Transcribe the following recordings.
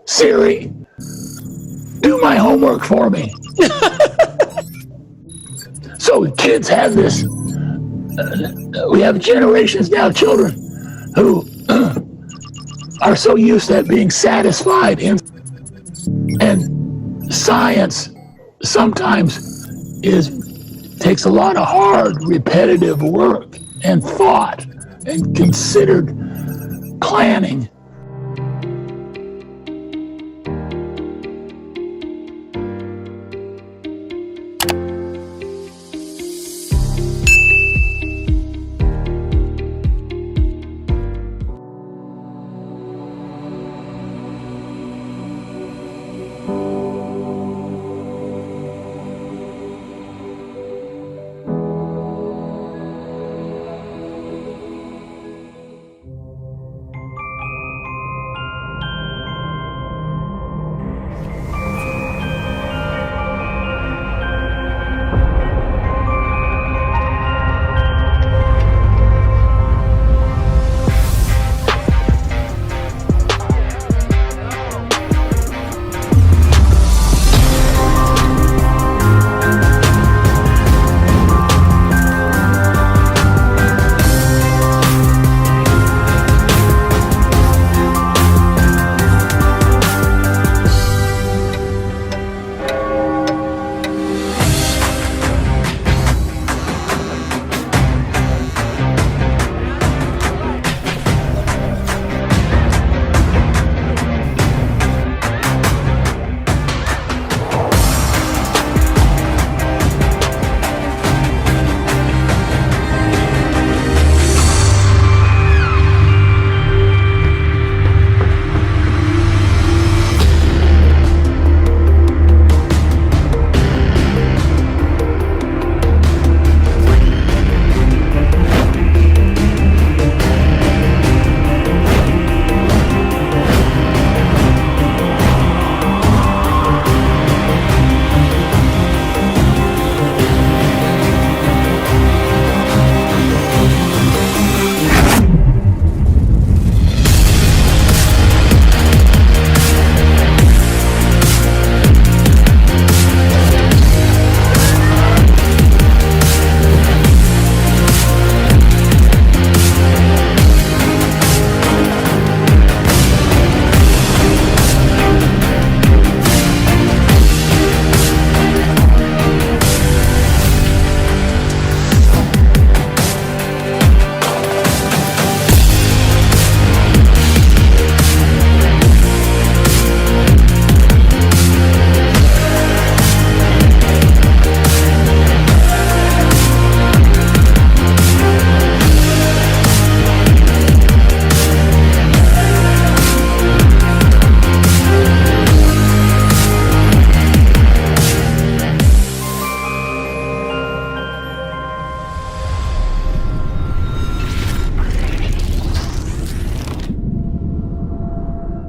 Siri, do my homework for me. So kids have this. We have generations now, children, who are so used to being satisfied in, and science sometimes takes a lot of hard, repetitive work and thought and considered planning.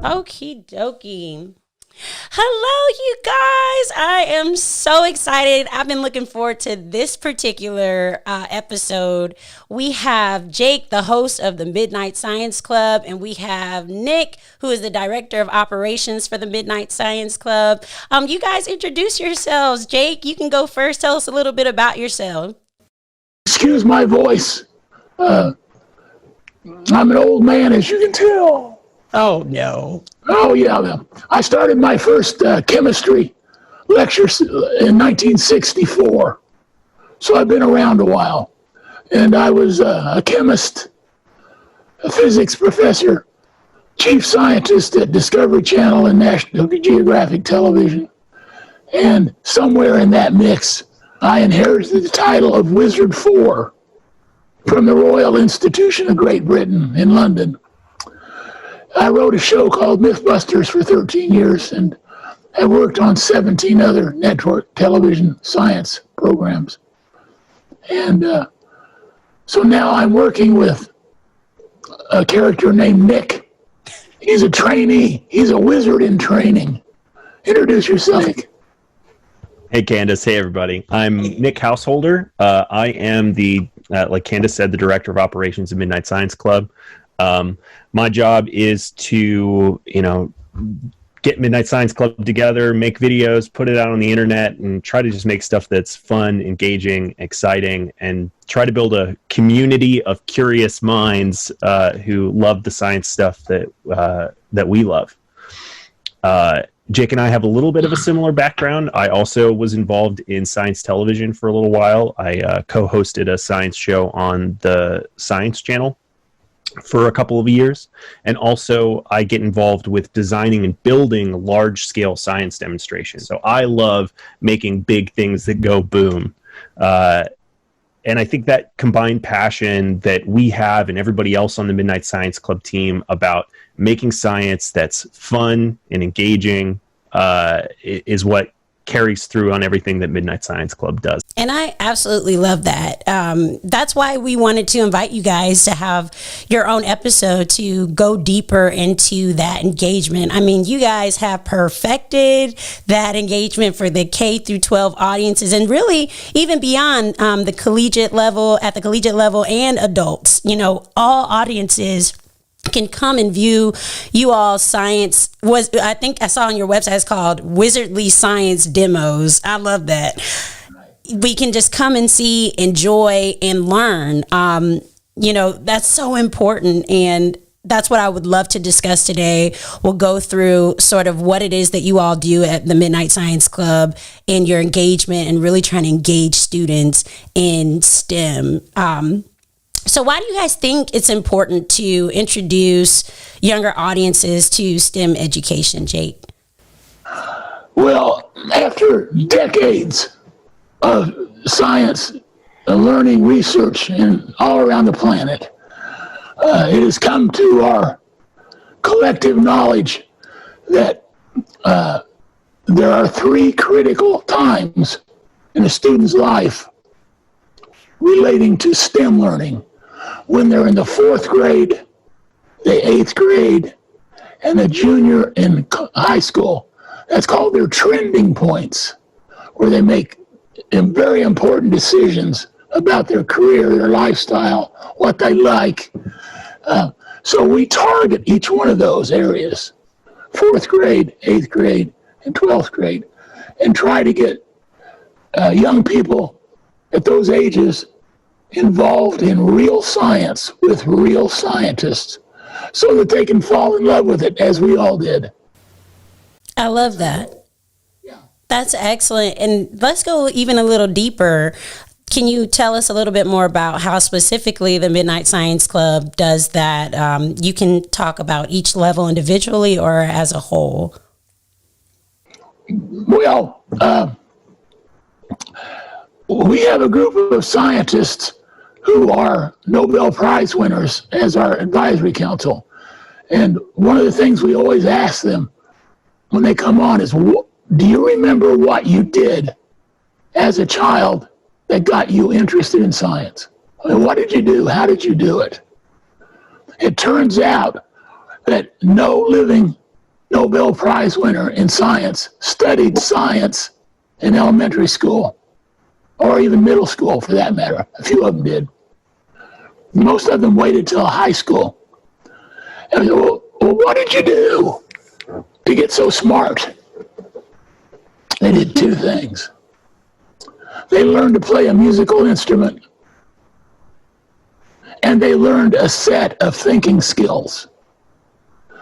Okie dokie. Hello, you guys. I am so excited. I've been looking forward to this particular episode. We have Jake, the host of the Midnight Science Club, and we have Nick, who is the director of operations for the Midnight Science Club. You guys introduce yourselves. Jake, you can go first. Tell us a little bit about yourself. Excuse my voice. I'm an old man, as you can tell. Oh, no. Oh, yeah. I started my first chemistry lectures in 1964. So I've been around a while. And I was a chemist, a physics professor, chief scientist at Discovery Channel and National Geographic Television. And somewhere in that mix, I inherited the title of Wizard 4 from the Royal Institution of Great Britain in London. I wrote a show called Mythbusters for 13 years and have worked on 17 other network television science programs. And so now I'm working with a character named Nick. He's a trainee. He's a wizard in training. Introduce yourself. Hey, Candace. Hey, everybody. I'm Nick Householder. I am the, like Candace said, the director of operations at Midnight Science Club. My job is to, get Midnight Science Club together, make videos, put it out on the internet, and try to just make stuff that's fun, engaging, exciting, and try to build a community of curious minds who love the science stuff that we love. Jake and I have a little bit of a similar background. I also was involved in science television for a little while. I co-hosted a science show on the Science Channel for a couple of years. And also I get involved with designing and building large-scale science demonstrations. So I love making big things that go boom. And I think that combined passion that we have and everybody else on the Midnight Science Club team about making science that's fun and engaging is what carries through on everything that Midnight Science Club does. And I absolutely love that. That's why we wanted to invite you guys to have your own episode to go deeper into that engagement. I mean, you guys have perfected that engagement for the K through 12 audiences, and really even beyond the collegiate level, at the collegiate level, and adults. You know, all audiences can come and view you all science. I think I saw on your website, it's called Wizardly Science Demos. I love that. We can just come and see, enjoy, and learn. You know, that's so important. And that's what I would love to discuss today. We'll go through sort of what it is that you all do at the Midnight Science Club and your engagement and really trying to engage students in STEM. So why do you guys think it's important to introduce younger audiences to STEM education, Jake? Well, after decades of science, learning, research, and all around the planet, it has come to our collective knowledge that there are three critical times in a student's life relating to STEM learning: when they're in the 4th grade, the 8th grade, and the junior in high school. That's called their trending points, where they make very important decisions about their career, their lifestyle, what they like. So we target each one of those areas, 4th grade, 8th grade, and 12th grade, and try to get young people at those ages involved in real science with real scientists so that they can fall in love with it, as we all did. I love that. Yeah. That's excellent. And let's go even a little deeper. Can you tell us a little bit more about how specifically the Midnight Science Club does that? You can talk about each level individually or as a whole. Well, we have a group of scientists who are Nobel Prize winners as our advisory council. And one of the things we always ask them when they come on is, do you remember what you did as a child that got you interested in science? I mean, what did you do? How did you do it? It turns out that no living Nobel Prize winner in science studied science in elementary school, or even middle school for that matter. A few of them did. Most of them waited till high school. And I said, well, what did you do to get so smart? They did two things. They learned to play a musical instrument, and they learned a set of thinking skills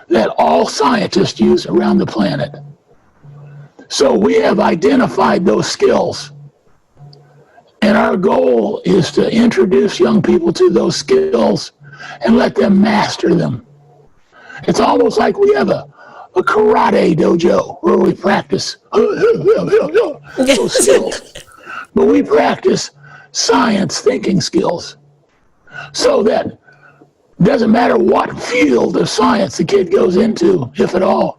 that all scientists use around the planet. So we have identified those skills, and our goal is to introduce young people to those skills and let them master them. It's almost like we have a karate dojo where we practice those skills. But we practice science thinking skills so that it doesn't matter what field of science the kid goes into, if at all,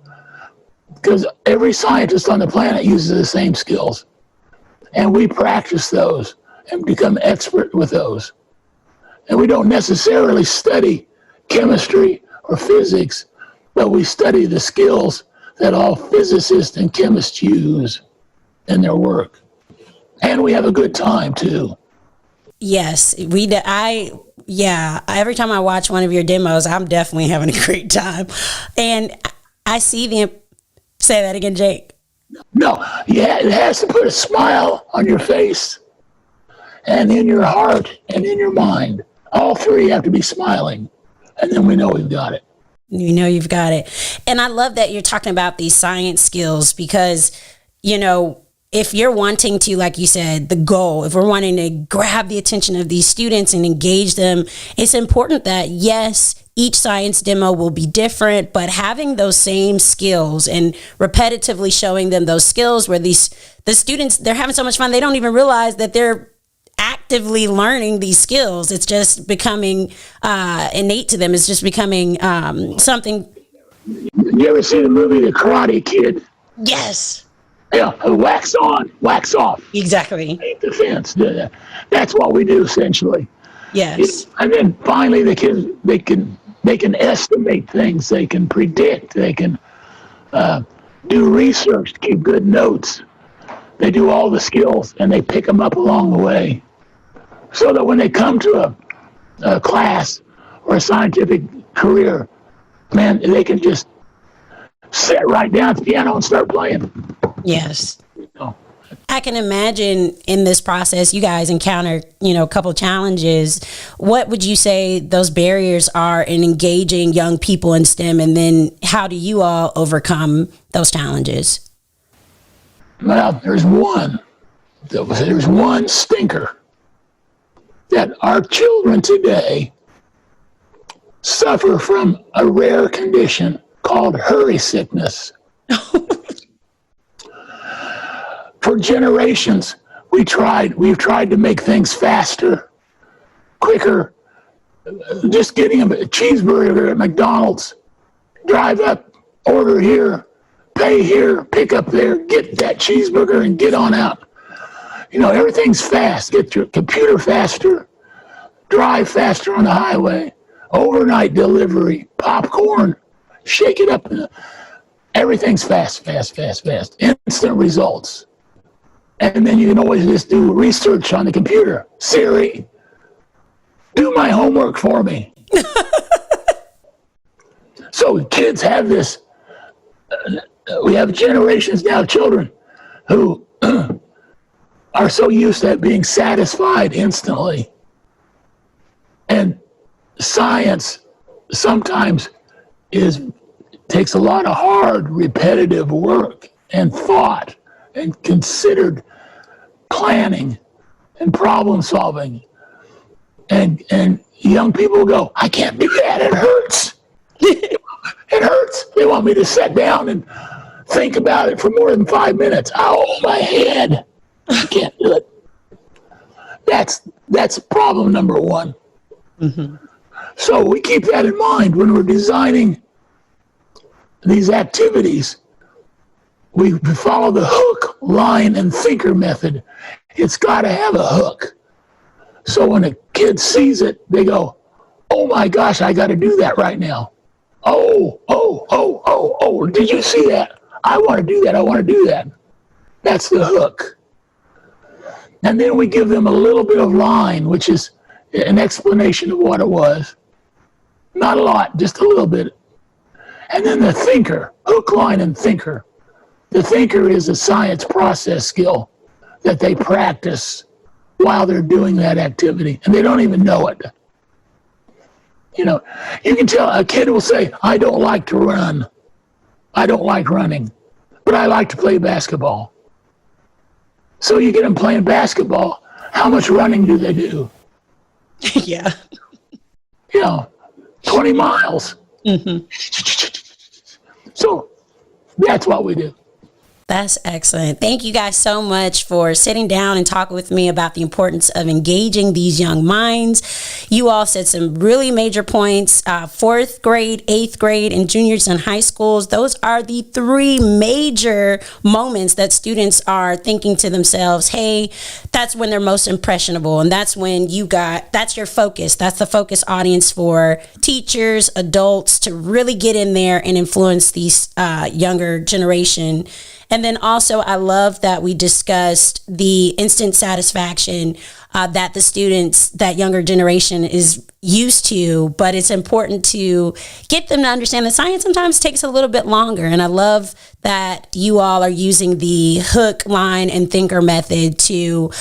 because every scientist on the planet uses the same skills. And we practice those and become expert with those. And we don't necessarily study chemistry or physics, but we study the skills that all physicists and chemists use in their work. And we have a good time too. Yes, every time I watch one of your demos, I'm definitely having a great time. And I see Say that again, Jake. No, yeah, it has to put a smile on your face and in your heart and in your mind. All three have to be smiling, and then we know we've got it. You know you've got it. And I love that you're talking about these science skills because, you know, if you're wanting to, like you said, the goal, if we're wanting to grab the attention of these students and engage them, it's important that, yes, each science demo will be different, but having those same skills and repetitively showing them those skills where the students, they're having so much fun, they don't even realize that they're actively learning these skills. It's just becoming innate to them. It's just becoming something. You ever see the movie The Karate Kid? Yes. Yeah, wax on, wax off. Exactly. Paint the fence. That's what we do essentially. Yes. And then finally, the kids they can estimate things. They can predict. They can do research to keep good notes. They do all the skills, and they pick them up along the way, so that when they come to a class or a scientific career, man, they can just sit right down at the piano and start playing. Yes. I can imagine in this process, you guys encounter, a couple challenges. What would you say those barriers are in engaging young people in STEM? And then how do you all overcome those challenges? Well, there's one stinker that our children today suffer from a rare condition called hurry sickness. For generations, we've tried to make things faster, quicker. Just getting a cheeseburger at McDonald's, drive up, order here, pay here, pick up there, get that cheeseburger and get on out. Everything's fast. Get your computer faster, drive faster on the highway, overnight delivery, popcorn, shake it up. Everything's fast, fast, fast, fast. Instant results. And then you can always just do research on the computer. Siri, do my homework for me. So kids have this. We have generations now of children who are so used to being satisfied instantly. And science sometimes takes a lot of hard, repetitive work and thought and considered planning and problem solving. And young people go, I can't do that, it hurts. It hurts. They want me to sit down and think about it for more than 5 minutes. Oh, my head. I can't do it. That's problem number one. Mm-hmm. So we keep that in mind when we're designing these activities. We follow the hook, line, and thinker method. It's got to have a hook. So when a kid sees it, they go, oh my gosh, I got to do that right now. Oh, did you see that? I want to do that, I want to do that. That's the hook. And then we give them a little bit of line, which is an explanation of what it was. Not a lot, just a little bit. And then the thinker, hook, line, and thinker. The thinker is a science process skill that they practice while they're doing that activity, and they don't even know it. You can tell a kid will say, I don't like to run. I don't like running, but I like to play basketball. So you get them playing basketball. How much running do they do? Yeah. 20 miles. Mm-hmm. So that's what we do. That's excellent. Thank you guys so much for sitting down and talking with me about the importance of engaging these young minds. You all said some really major points. 4th grade, 8th grade, and juniors in high schools. Those are the 3 major moments that students are thinking to themselves, hey, that's when they're most impressionable. And that's when that's your focus. That's the focus audience for teachers, adults to really get in there and influence these younger generation. And then also, I love that we discussed the instant satisfaction that the students, that younger generation is used to, but it's important to get them to understand that science sometimes takes a little bit longer. And I love that you all are using the hook, line, and thinker method to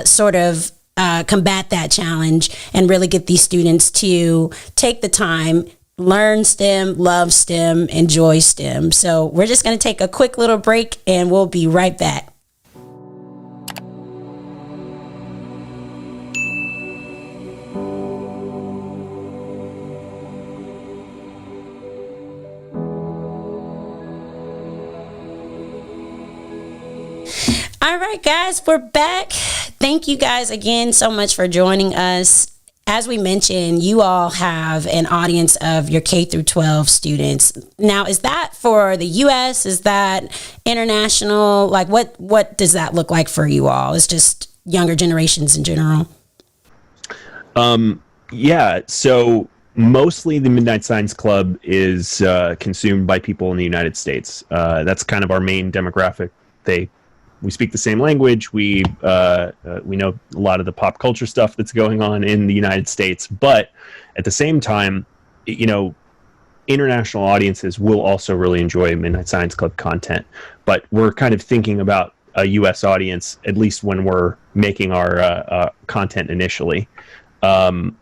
sort of combat that challenge and really get these students to take the time, learn STEM, love STEM, enjoy STEM. So we're just going to take a quick little break and we'll be right back. All right, guys, we're back. Thank you guys again so much for joining us. As we mentioned, you all have an audience of your K through 12 students. Now, is that for the U.S.? Is that international? Like, what does that look like for you all? It's just younger generations in general. Yeah, so mostly the Midnight Science Club is consumed by people in the United States. That's kind of our main demographic. We speak the same language. We know a lot of the pop culture stuff that's going on in the United States, but at the same time, international audiences will also really enjoy Midnight Science Club content. But we're kind of thinking about a U.S. audience, at least when we're making our content initially. But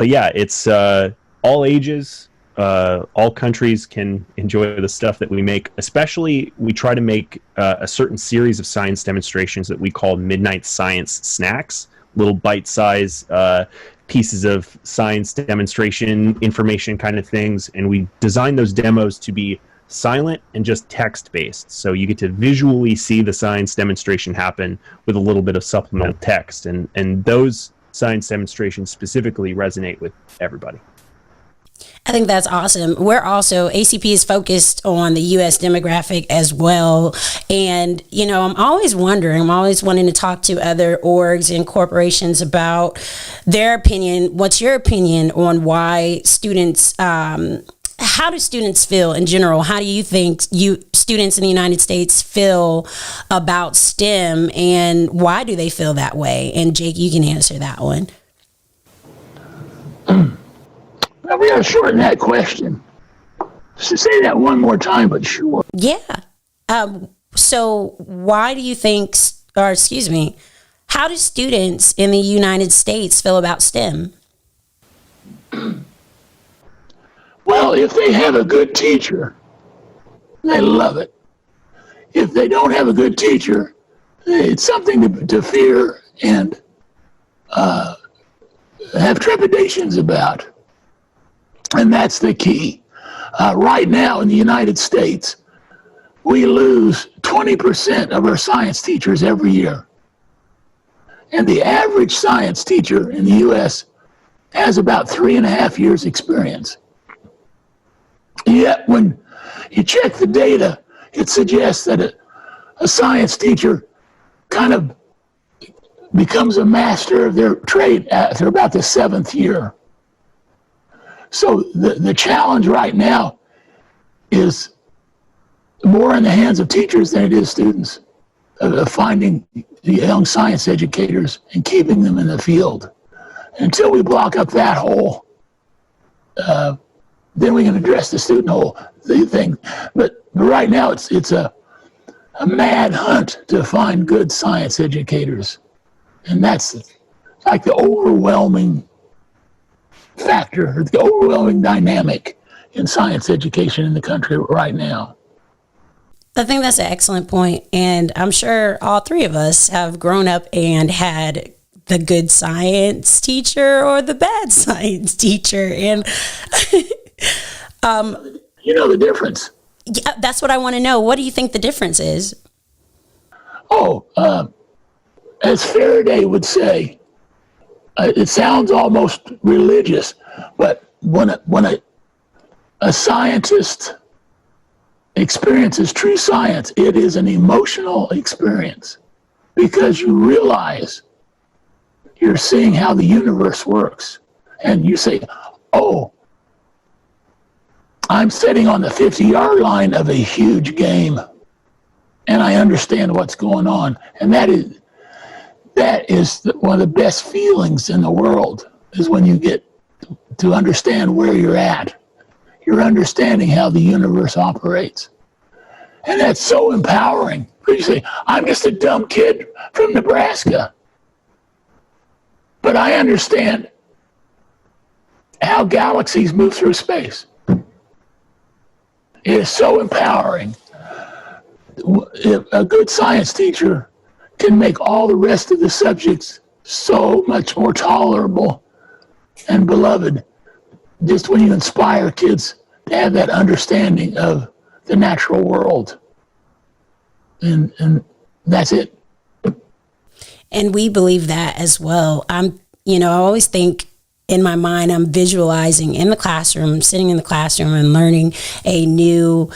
yeah, it's all ages. All countries can enjoy the stuff that we make. Especially, we try to make a certain series of science demonstrations that we call Midnight Science Snacks, little bite-size pieces of science demonstration, information kind of things. And we design those demos to be silent and just text-based. So you get to visually see the science demonstration happen with a little bit of supplemental text. And those science demonstrations specifically resonate with everybody. I think that's awesome. We're also, ACP is focused on the U.S. demographic as well. And, I'm always wanting to talk to other orgs and corporations about their opinion. What's your opinion on why students, how do students feel in general? How do you think students in the United States feel about STEM, and why do they feel that way? And Jake, you can answer that one. Well, we got to shorten that question. Just say that one more time, but sure. Yeah. So why do you think, how do students in the United States feel about STEM? Well, if they have a good teacher, they love it. If they don't have a good teacher, it's something to fear and have trepidations about. And that's the key. Right now in the United States, we lose 20% of our science teachers every year. And the average science teacher in the U.S. has about 3.5 years experience. Yet when you check the data, it suggests that a science teacher kind of becomes a master of their trade after about the 7th year. So the challenge right now is more in the hands of teachers than it is students, of finding the young science educators and keeping them in the field. Until we block up that hole, then we can address the student hole thing. But right now it's a mad hunt to find good science educators. And that's like the overwhelming factor, the overwhelming dynamic in science education in the country right now. I think that's an excellent point. And I'm sure all three of us have grown up and had the good science teacher or the bad science teacher. And you know the difference. Yeah, that's what I want to know. What do you think the difference is? As Faraday would say, it sounds almost religious, but when a scientist experiences true science, it is an emotional experience because you realize you're seeing how the universe works. And you say, oh, I'm sitting on the 50-yard line of a huge game. and I understand what's going on. And that is one of the best feelings in the world, is when you get to understand where you're at. You're understanding how the universe operates. And that's so empowering. You say, I'm just a dumb kid from Nebraska, but I understand how galaxies move through space. It is so empowering. A good science teacher can make all the rest of the subjects so much more tolerable and beloved, just when you inspire kids to have that understanding of the natural world. And that's it. And we believe that as well. I always think in my mind, I'm visualizing in the classroom, sitting in the classroom and learning a new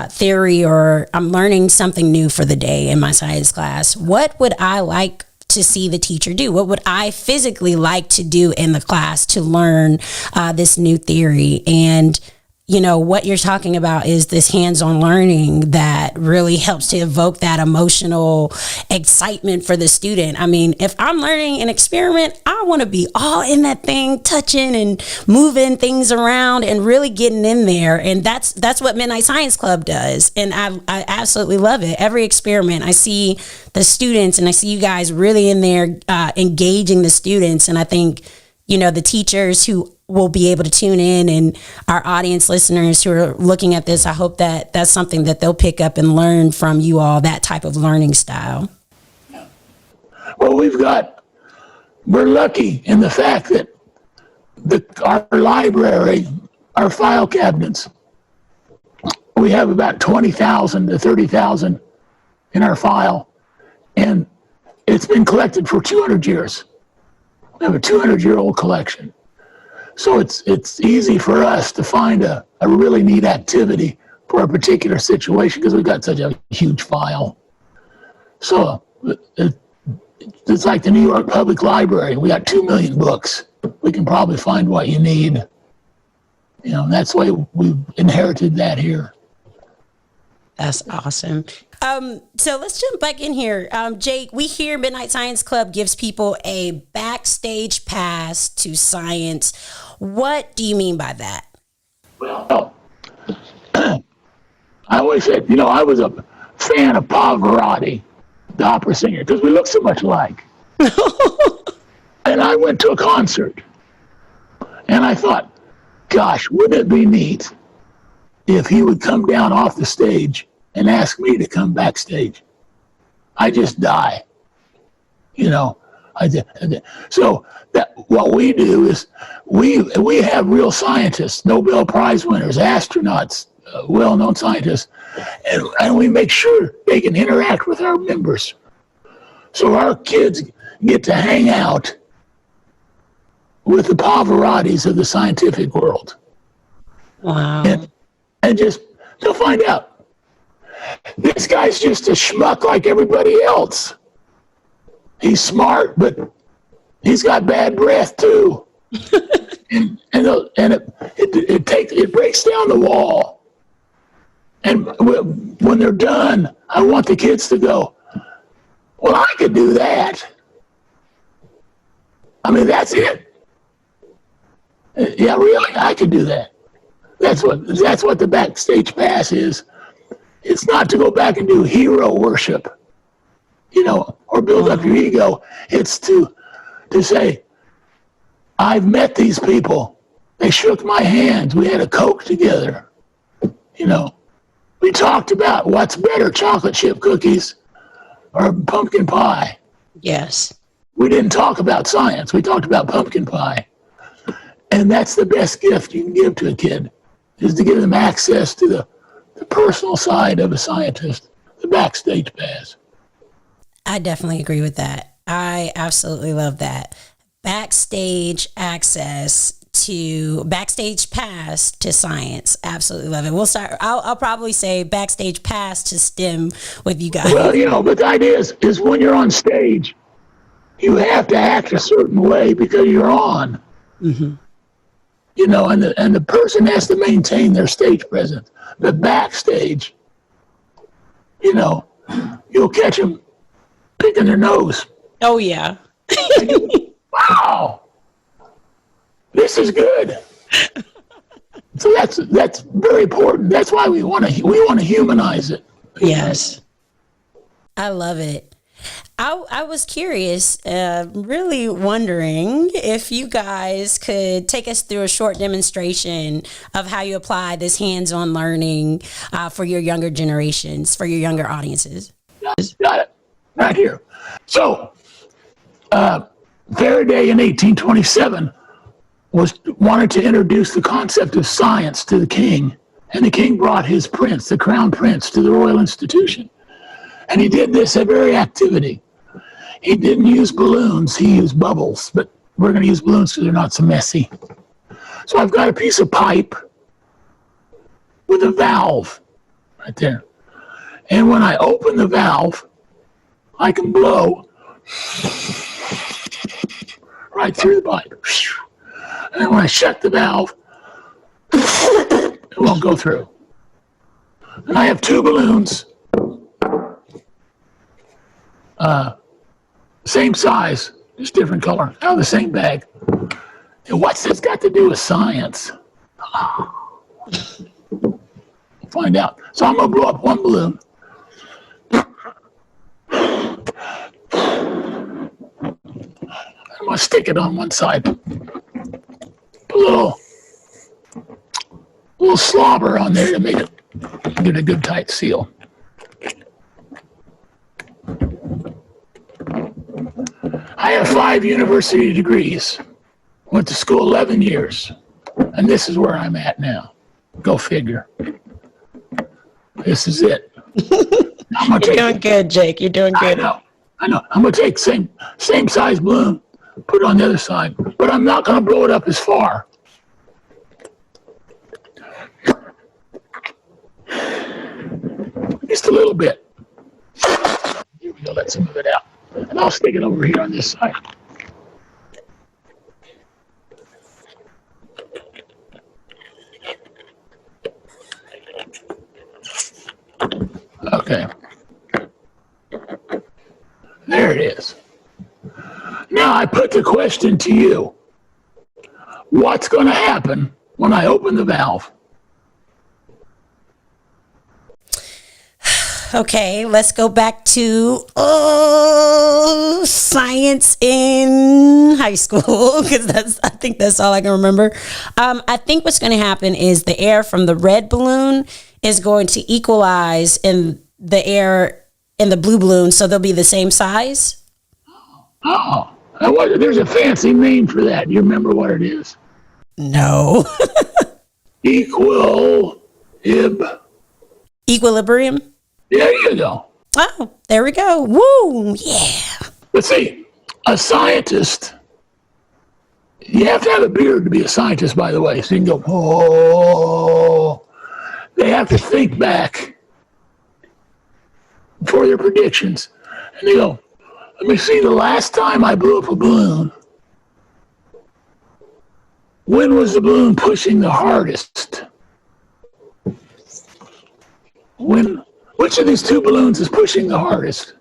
theory, or I'm learning something new for the day in my science class. What would I like to see the teacher do? What would I physically like to do in the class to learn this new theory? And what you're talking about is this hands-on learning that really helps to evoke that emotional excitement for the student. I mean, if I'm learning an experiment, I want to be all in that thing, touching and moving things around and really getting in there. And that's what Midnight Science Club does. And I absolutely love it. Every experiment, I see the students and I see you guys really in there engaging the students. And I think, the teachers who will be able to tune in, and our audience listeners who are looking at this, I hope that that's something that they'll pick up and learn from you all, that type of learning style. Well, we're lucky in the fact that our library, our file cabinets, we have about 20,000 to 30,000 in our file, and it's been collected for 200 years. We have a 200-year-old collection. So it's easy for us to find a really neat activity for a particular situation because we've got such a huge file. So it's like the New York Public Library. We got 2 million books. We can probably find what you need. That's the way we inherited that here. That's awesome. So let's jump back in here. Jake, we hear Midnight Science Club gives people a backstage pass to science. What do you mean by that? Well, I always said, I was a fan of Pavarotti, the opera singer, because we look so much alike. And I went to a concert, and I thought, gosh, wouldn't it be neat if he would come down off the stage and ask me to come backstage? I just die, So what we do is we have real scientists, Nobel Prize winners, astronauts, well-known scientists, and we make sure they can interact with our members. So our kids get to hang out with the Pavarottis of the scientific world. Wow. And just they'll find out. This guy's just a schmuck like everybody else. He's smart, but he's got bad breath too. and it breaks down the wall. And when they're done, I want the kids to go, well, I could do that. I mean, that's it. Yeah, really, I could do that. That's what the backstage pass is. It's not to go back and do hero worship, or build up your ego. It's to say, I've met these people. They shook my hand. We had a Coke together. We talked about what's better, chocolate chip cookies or pumpkin pie. Yes. We didn't talk about science. We talked about pumpkin pie. And that's the best gift you can give to a kid, is to give them access to the personal side of a scientist, the backstage pass. I definitely agree with that. I absolutely love that. Backstage pass to science. Absolutely love it. We'll start. I'll probably say backstage pass to STEM with you guys. Well, but the idea is when you're on stage, you have to act a certain way because you're on. Mm-hmm. And the person has to maintain their stage presence. But backstage, you'll catch them picking their nose. Oh, yeah. Wow, this is good. So that's very important. That's why we want to humanize it. Yes. I love it. I was curious, really wondering if you guys could take us through a short demonstration of how you apply this hands-on learning for your younger generations, for your younger audiences. Got it. Right here. So, Faraday in 1827 wanted to introduce the concept of science to the king, and the king brought his prince, the crown prince, to the Royal Institution. And he did this very activity. He didn't use balloons, he used bubbles, but we're going to use balloons because they're not so messy. So I've got a piece of pipe with a valve right there. And when I open the valve, I can blow right through the pipe. And then when I shut the valve, it won't go through. And I have two balloons. Same size, just different color, out of the same bag. And what's this got to do with science? We'll find out. So I'm going to blow up one balloon. I'm going to stick it on one side. Put a little slobber on there to make it get a good tight seal. I have 5 university degrees. Went to school 11 years. And this is where I'm at now. Go figure. This is it. You're doing good, Jake. You're doing good. I know. I'm going to take same size balloon, put it on the other side. But I'm not going to blow it up as far. Just a little bit. Here we go. Let some of it out. And I'll stick it over here on this side. Okay. There it is. Now I put the question to you. What's going to happen when I open the valve? Okay, let's go back to science in high school because I think that's all I can remember. I think what's going to happen is the air from the red balloon is going to equalize in the air in the blue balloon, so they'll be the same size. Oh, there's a fancy name for that. You remember what it is? No. Equilibrium. There you go. Oh, there we go. Woo, yeah. But see, a scientist, you have to have a beard to be a scientist, by the way. So you can go, oh. They have to think back for their predictions. And they go, let me see, the last time I blew up a balloon, when was the balloon pushing the hardest? Which of these two balloons is pushing the hardest?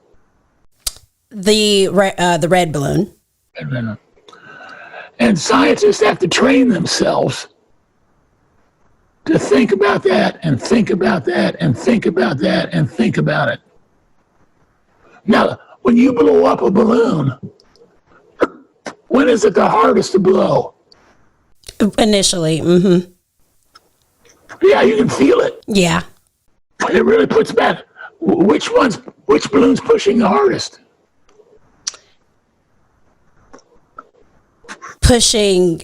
The red balloon. And scientists have to train themselves to think about that and think about that and think about that and think about it. Now, when you blow up a balloon, when is it the hardest to blow? Initially, mm-hmm. Yeah, you can feel it. Yeah. It really puts back. Which balloon's pushing the hardest? Pushing.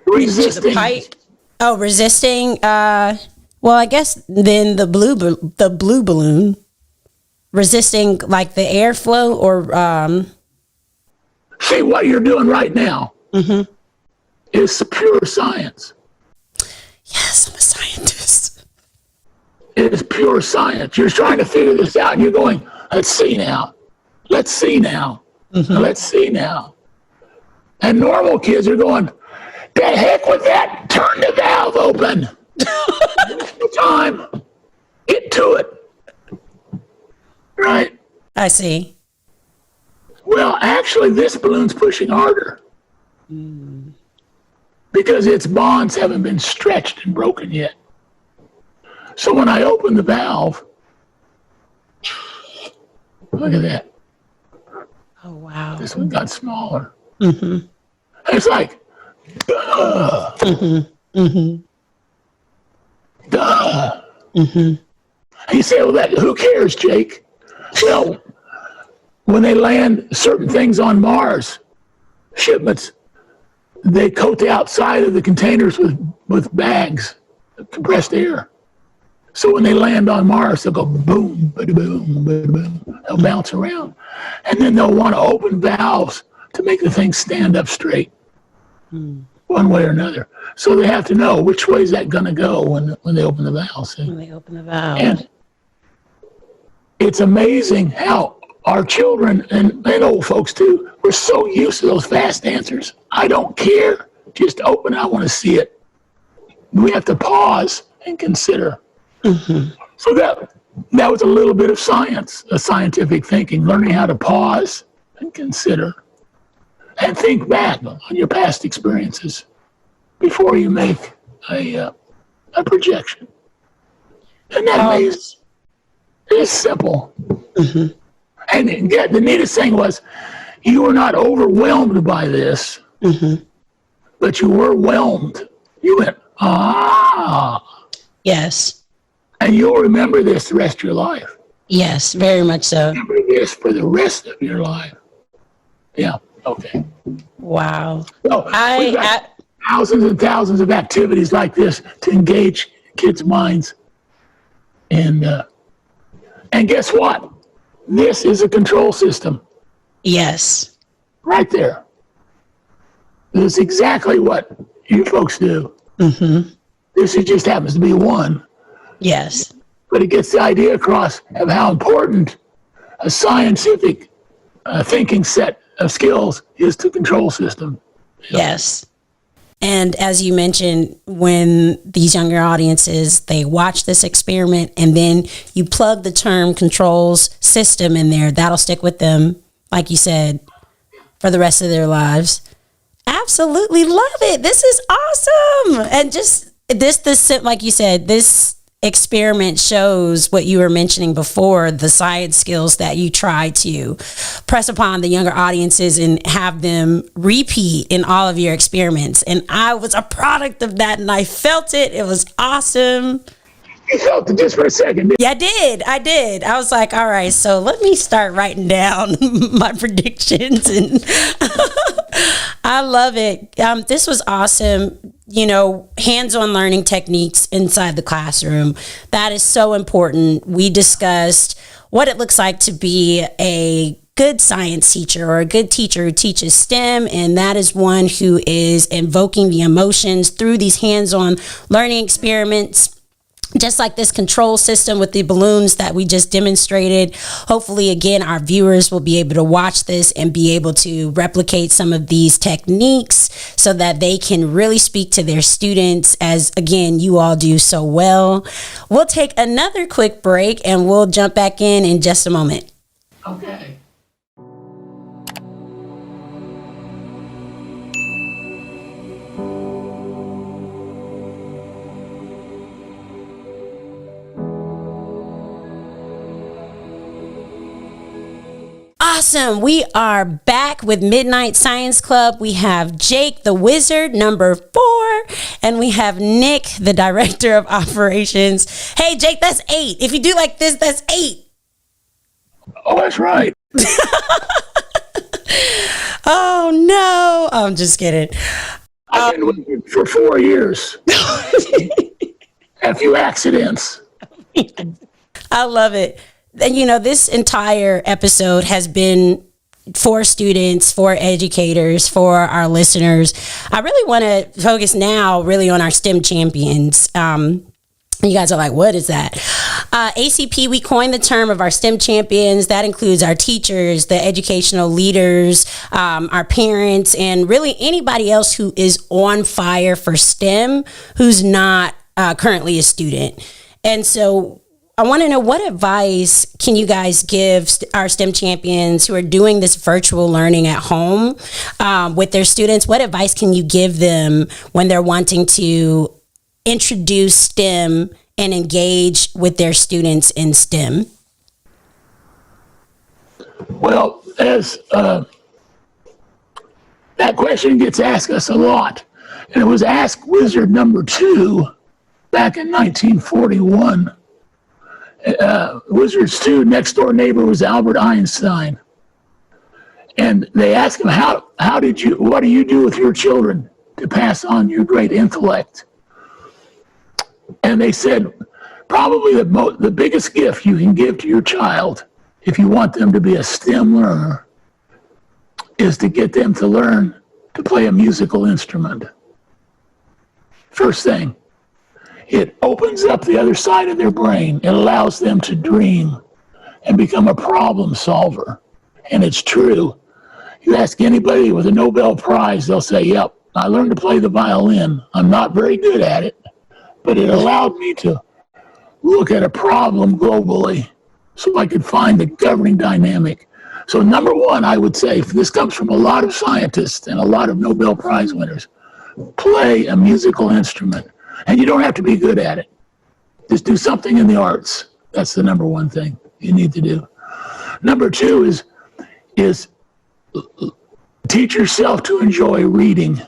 Resisting. To the pipe. Oh, resisting. Well, I guess then the blue balloon. Resisting like the airflow or. See, what you're doing right now is pure science. Yes, I'm a scientist. It is pure science. You're trying to figure this out, and you're going, let's see now. Let's see now. Let's see now. And normal kids are going, the heck with that. Turn the valve open. Time. Get to it. Right. I see. Well, actually, this balloon's pushing harder because its bonds haven't been stretched and broken yet. So when I open the valve, look at that. Oh, wow. This one got smaller. It's like, duh. Duh. And you say, well, who cares, Jake? Well, when they land certain things on Mars, shipments, they coat the outside of the containers with bags of compressed air. So when they land on Mars, they'll go boom, bada boom, bada boom. They'll bounce around. And then they'll want to open valves to make the thing stand up straight, one way or another. So they have to know which way is that going to go when they open the valves. See? When they open the valve. And it's amazing how our children and old folks too, we're so used to those fast answers. I don't care. Just open it. I want to see it. We have to pause and consider. So that was a little bit of science, a scientific thinking, learning how to pause and consider and think back on your past experiences before you make a projection. Isn't that amazing? It's simple. And the neatest thing was you were not overwhelmed by this, but you were whelmed. You went, Yes. And you'll remember this the rest of your life. Yes, very much so. Remember this for the rest of your life. Yeah, okay. Wow. So we've got thousands and thousands of activities like this to engage kids' minds. And guess what? This is a control system. Yes. Right there. This is exactly what you folks do. This just happens to be one. Yes. But it gets the idea across of how important a scientific thinking set of skills is to control system. Yes. And as you mentioned, when these younger audiences, they watch this experiment and then you plug the term controls system in there, that'll stick with them, like you said, for the rest of their lives. Absolutely love it. This is awesome. And just this, like you said, this experiment shows what you were mentioning before, the science skills that you try to press upon the younger audiences and have them repeat in all of your experiments. And I was a product of that and I felt it. It was awesome. You felt it just for a second. Yeah, I did. I was like, all right, so let me start writing down my predictions. And I love it. This was awesome. You know, hands-on learning techniques inside the classroom. That is so important. We discussed what it looks like to be a good science teacher or a good teacher who teaches STEM, and that is one who is invoking the emotions through these hands-on learning experiments. Just like this control system with the balloons that we just demonstrated. Hopefully, again, our viewers will be able to watch this and be able to replicate some of these techniques so that they can really speak to their students as, again, you all do so well. We'll take another quick break and we'll jump back in just a moment. Okay. Awesome. We are back with Midnight Science Club. We have Jake, the wizard, number 4, and we have Nick, the director of operations. Hey, Jake, that's 8. If you do like this, that's 8. Oh, that's right. Oh, no. I'm just kidding. I've been with you for 4 years. A few accidents. I love it. And, you know, this entire episode has been for students, for educators, for our listeners. I really want to focus now really on our STEM champions. You guys are like, what is that? ACP, we coined the term of our STEM champions. That includes our teachers, the educational leaders, our parents, and really anybody else who is on fire for STEM who's not currently a student. And so I want to know, what advice can you guys give our STEM champions who are doing this virtual learning at home with their students? What advice can you give them when they're wanting to introduce STEM and engage with their students in STEM? Well, as that question gets asked us a lot, and it was asked Wizard number 2 back in 1941. Wizard's 2 next door neighbor was Albert Einstein, and they asked him, what do you do with your children to pass on your great intellect? And they said, probably the biggest gift you can give to your child, if you want them to be a STEM learner, is to get them to learn to play a musical instrument. First thing, it opens up the other side of their brain. It allows them to dream and become a problem solver. And it's true. You ask anybody with a Nobel Prize, they'll say, yep, I learned to play the violin. I'm not very good at it, but it allowed me to look at a problem globally so I could find the governing dynamic. So number one, I would say, this comes from a lot of scientists and a lot of Nobel Prize winners, play a musical instrument. And you don't have to be good at it. Just do something in the arts. That's the number one thing you need to do. Number two is teach yourself to enjoy reading.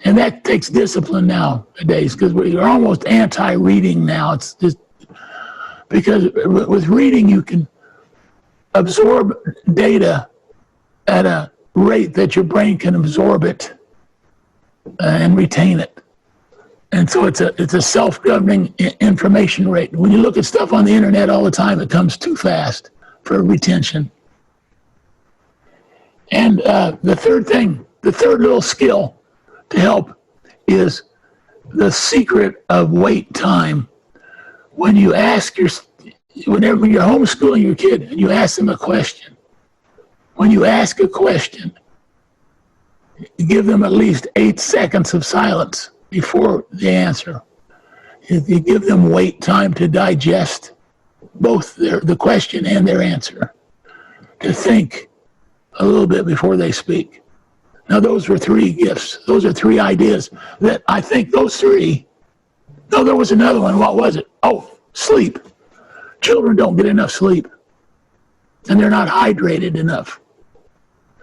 And that takes discipline nowadays, because we're almost anti-reading now. It's just because with reading you can absorb data at a rate that your brain can absorb it and retain it. And so it's a self-governing information rate. When you look at stuff on the internet all the time, it comes too fast for retention. And the third little skill to help is the secret of wait time. Whenever you're homeschooling your kid and you ask them a question, when you ask a question, give them at least 8 seconds of silence before the answer. You give them wait time to digest both the question and their answer, to think a little bit before they speak. Now, those were 3 gifts. Those are 3 ideas that I think those 3. No, there was another one. What was it? Oh, sleep. Children don't get enough sleep, and they're not hydrated enough.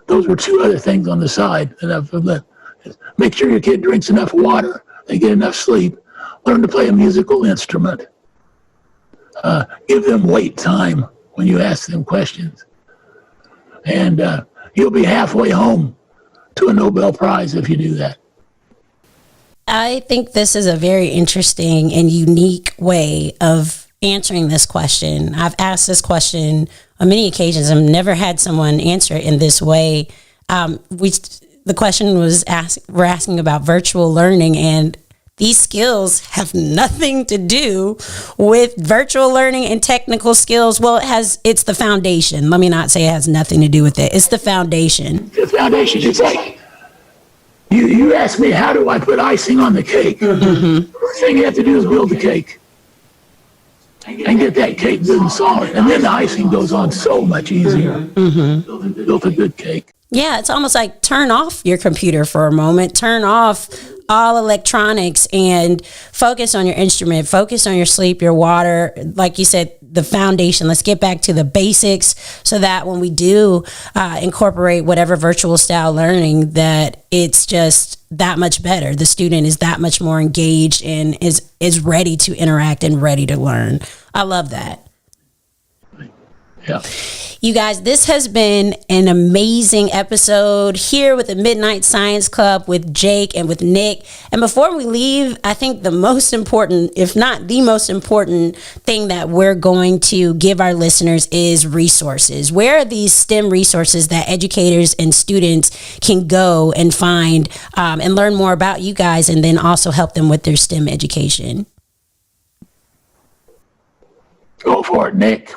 Those were 2 other things on the side that I've left. Make sure your kid drinks enough water, they get enough sleep, learn to play a musical instrument. Give them wait time when you ask them questions. And you'll be halfway home to a Nobel Prize if you do that. I think this is a very interesting and unique way of answering this question. I've asked this question on many occasions. I've never had someone answer it in this way. The question was we're asking about virtual learning, and these skills have nothing to do with virtual learning and technical skills. Well, it's the foundation. Let me not say it has nothing to do with it. It's the foundation. The foundation. It's like you ask me, how do I put icing on the cake? Mm-hmm. First thing you have to do is build the cake and get that cake good and solid. And then the icing goes on so much easier. Mm-hmm. Build a good cake. Yeah, it's almost like turn off your computer for a moment, turn off all electronics and focus on your instrument, focus on your sleep, your water, like you said, the foundation. Let's get back to the basics so that when we do incorporate whatever virtual style learning, that it's just that much better. The student is that much more engaged and is ready to interact and ready to learn. I love that. Yeah. You guys, this has been an amazing episode here with the Midnight Science Club with Jake and with Nick. And before we leave, I think the most important, if not the most important thing that we're going to give our listeners is resources. Where are these STEM resources that educators and students can go and find and learn more about you guys, and then also help them with their STEM education? Go for it, Nick.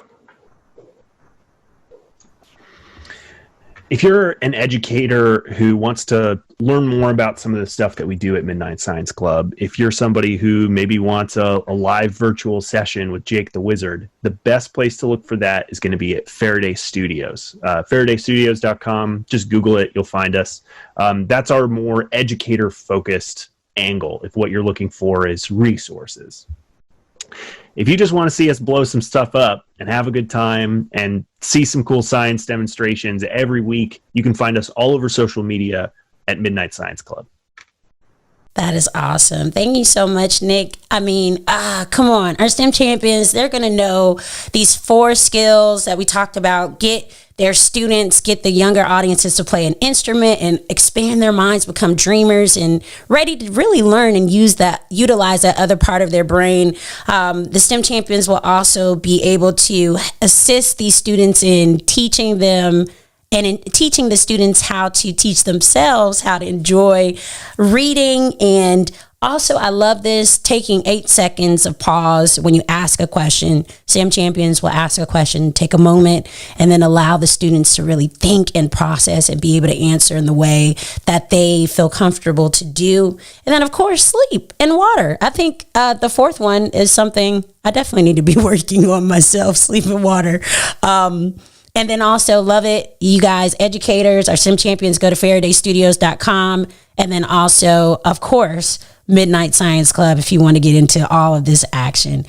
If you're an educator who wants to learn more about some of the stuff that we do at Midnight Science Club, if you're somebody who maybe wants a live virtual session with Jake the Wizard, the best place to look for that is going to be at Faraday Studios. FaradayStudios.com. Just Google it. You'll find us. That's our more educator-focused angle if what you're looking for is resources. If you just want to see us blow some stuff up and have a good time and see some cool science demonstrations every week, you can find us all over social media at Midnight Science Club. That is awesome. Thank you so much, Nick. I mean, come on. Our STEM champions, they're going to know these 4 skills that we talked about. Get their students, get the younger audiences to play an instrument and expand their minds, become dreamers and ready to really learn and utilize that other part of their brain. The STEM champions will also be able to assist these students in teaching them and in teaching the students how to teach themselves how to enjoy reading. And also, I love this, taking 8 seconds of pause when you ask a question. STEM champions will ask a question, take a moment, and then allow the students to really think and process and be able to answer in the way that they feel comfortable to do. And then, of course, sleep and water. I think the 4th one is something I definitely need to be working on myself, sleep and water. And then also, love it, you guys, educators, our STEM champions, go to FaradayStudios.com. And then also, of course, Midnight Science Club if you want to get into all of this action.